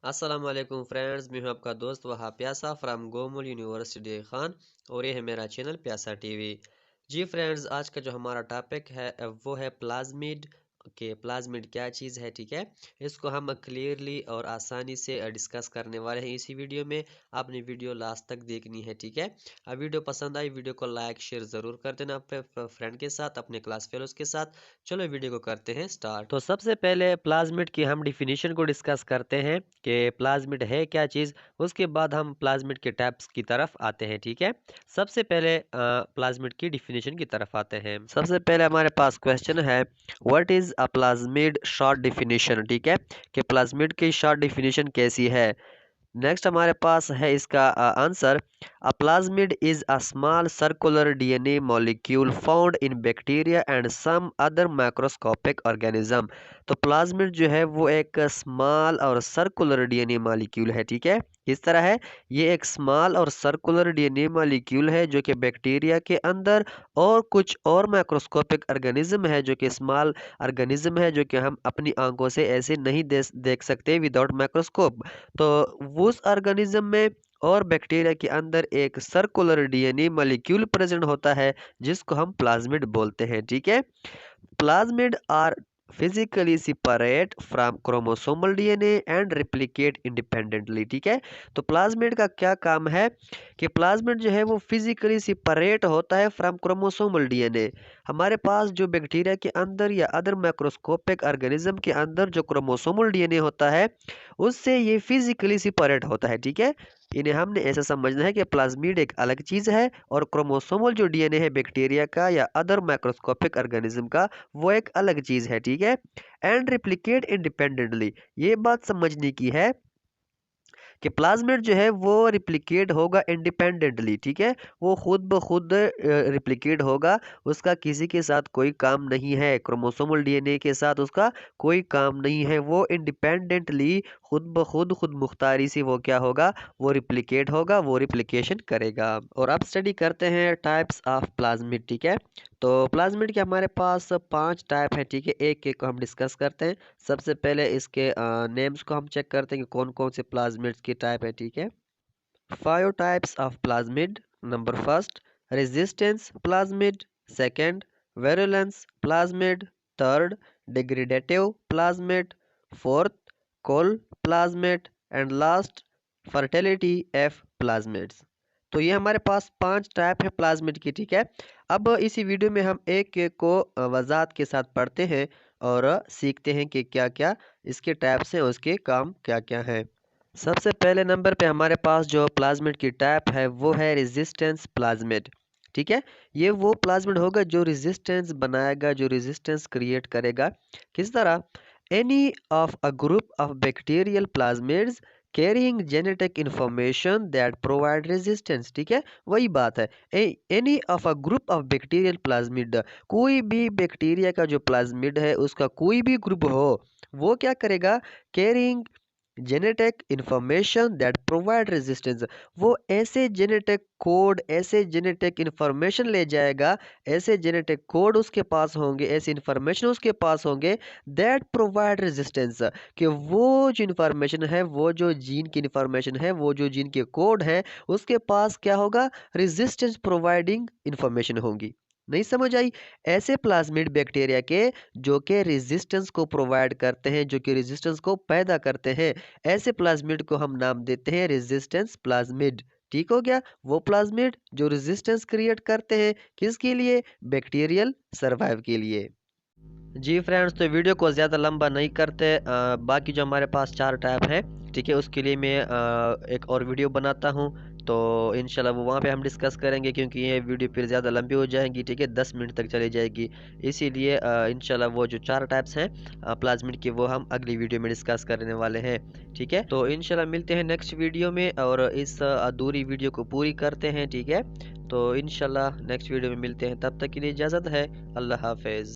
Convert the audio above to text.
अस्सलाम वालेकुम फ्रेंड्स, मैं हूं आपका दोस्त वहा प्यासा फ्राम गोमुल यूनिवर्सिटी खान और ये है मेरा चैनल प्यासा टीवी। जी फ्रेंड्स, आज का जो हमारा टॉपिक है वो है प्लाज्मिड के प्लाज्मिड क्या चीज़ है, ठीक है। इसको हम क्लियरली और आसानी से डिस्कस करने वाले हैं इसी वीडियो में। आपने वीडियो लास्ट तक देखनी है, ठीक है। अब वीडियो पसंद आई वीडियो को लाइक शेयर ज़रूर कर देना अपने फ्रेंड के साथ, अपने क्लास फेलोज के साथ। चलो वीडियो को करते हैं स्टार्ट। तो सबसे पहले प्लाज्मिड की हम डिफिनीशन को डिस्कस करते हैं कि प्लाज्मिड है क्या चीज़। उसके बाद हम प्लाज्मिड के टाइप्स की तरफ आते हैं, ठीक है। सबसे पहले प्लाज्मिड की डिफिनीशन की तरफ आते हैं। सबसे पहले हमारे पास क्वेश्चन है, what is a plasmid short definition, ठीक है, कि प्लाज्मिड की शॉर्ट डिफिनीशन कैसी है। नेक्स्ट हमारे पास है इसका answer, a plasmid is a small circular DNA molecule found in bacteria and some other microscopic organism. तो प्लाज्मिड जो है वो एक स्मॉल और सर्कुलर डीएनए मॉलिक्यूल है, ठीक है। किस तरह है, ये एक स्मॉल और सर्कुलर डीएनए मॉलिक्यूल है जो कि बैक्टीरिया के अंदर और कुछ और माइक्रोस्कोपिक ऑर्गेनिज्म है जो कि स्मॉल ऑर्गेनिज्म है जो कि हम अपनी आंखों से ऐसे नहीं देख सकते विदाउट माइक्रोस्कोप। तो उस ऑर्गेनिज्म में और बैक्टीरिया के अंदर एक सर्कुलर डीएनए मॉलिक्यूल प्रेजेंट होता है जिसको हम प्लाज्मिड बोलते हैं, ठीक है। Plasmid are physically separate from chromosomal DNA and replicate independently, ठीक है। तो प्लाज्मिड का क्या काम है कि प्लाज्मिड जो है वो फिजिकली सेपरेट होता है फ्रॉम क्रोमोसोमल डीएनए। हमारे पास जो बैक्टीरिया के अंदर या अदर माइक्रोस्कोपिक ऑर्गेनिज्म के अंदर जो क्रोमोसोमल डीएनए होता है उससे ये फिजिकली सेपरेट होता है, ठीक है। इन्हें हमने ऐसा समझना है कि प्लाज्मिड एक अलग चीज़ है और क्रोमोसोमल जो डीएनए है बैक्टीरिया का या अदर माइक्रोस्कोपिक ऑर्गेनिज्म का वो एक अलग चीज़ है, ठीक है। एंड रिप्लिकेट इंडिपेंडेंटली, ये बात समझने की है कि प्लाज्मिड जो है वो रिप्लिकेट होगा इंडिपेंडेंटली, ठीक है। वो खुद ब खुद रिप्लिकेट होगा, उसका किसी के साथ कोई काम नहीं है, क्रोमोसोमल डीएनए के साथ उसका कोई काम नहीं है। वो इंडिपेंडेंटली खुद ब खुद मुख्तारी से वो क्या होगा, वो रिप्लिकेट होगा, वो रिप्लिकेशन करेगा। और अब स्टडी करते हैं टाइप्स ऑफ प्लाज्मिड, ठीक है। तो प्लाज्मिड के हमारे पास 5 टाइप है, ठीक है। एक एक को हम डिस्कस करते हैं। सबसे पहले इसके नेम्स को हम चेक करते हैं कि कौन कौन से प्लाज्मिड्स की टाइप है, ठीक है। 5 types of plasmid. Number first, resistance plasmid. Second, virulence plasmid. Third, degradative plasmid. Fourth, col plasmid. And last, fertility F plasmids. तो ये हमारे पास 5 टाइप है प्लाज्मिड की, ठीक है। अब इसी वीडियो में हम एक एक को वजाहत के साथ पढ़ते हैं और सीखते हैं कि क्या क्या इसके टाइप्स हैं, उसके काम क्या क्या हैं। सबसे पहले नंबर पे हमारे पास जो प्लाज्मिड की टाइप है वो है रेजिस्टेंस प्लाज्मिड, ठीक है। ये वो प्लाज्मिड होगा जो रेजिस्टेंस बनाएगा, जो रेजिस्टेंस क्रिएट करेगा। किस तरह, any of a group of bacterial plasmids carrying genetic information that provide resistance, ठीक है। वही बात है, any of a group of bacterial plasmid, कोई भी बैक्टीरिया का जो प्लाज्मिड है उसका कोई भी ग्रुप हो वो क्या करेगा, carrying genetic information that provide resistance, वो ऐसे जेनेटिक कोड, ऐसे जेनेटिक इंफॉर्मेशन ले जाएगा, ऐसे जेनेटिक कोड उसके पास होंगे, ऐसे इंफॉर्मेशन उसके पास होंगे दैट प्रोवाइड रेजिस्टेंस, कि वो जो इंफॉर्मेशन है, वो जो जीन की इंफॉर्मेशन है, वो जो जीन के कोड है उसके पास क्या होगा, रेजिस्टेंस प्रोवाइडिंग इंफॉर्मेशन होंगी। नहीं समझ आई। ऐसे प्लाज्मिड बैक्टीरिया के जो कि रेजिस्टेंस को प्रोवाइड करते हैं, जो कि रेजिस्टेंस को पैदा करते हैं, ऐसे प्लाज्मिड को हम नाम देते हैं रेजिस्टेंस प्लाज्मिड। ठीक हो गया, वो प्लाज्मिड जो रेजिस्टेंस क्रिएट करते हैं, किसके लिए, बैक्टीरियल सर्वाइव के लिए। जी फ्रेंड्स, तो वीडियो को ज़्यादा लंबा नहीं करते, बाकी जो हमारे पास 4 टैब हैं, ठीक है, उसके लिए मैं एक और वीडियो बनाता हूँ। तो इंशाल्लाह वो वहाँ पे हम डिस्कस करेंगे, क्योंकि ये वीडियो फिर ज़्यादा लंबी हो जाएगी, ठीक है, 10 मिनट तक चली जाएगी। इसीलिए इंशाल्लाह वो जो 4 टाइप्स हैं प्लाज्मिड के, वो हम अगली वीडियो में डिस्कस करने वाले हैं, ठीक है। तो इंशाल्लाह मिलते हैं नेक्स्ट वीडियो में और इस अधूरी वीडियो को पूरी करते हैं, ठीक है। तो इंशाल्लाह नेक्स्ट वीडियो में मिलते हैं, तब तक के लिए इजाज़त है। अल्लाह हाफ़िज़।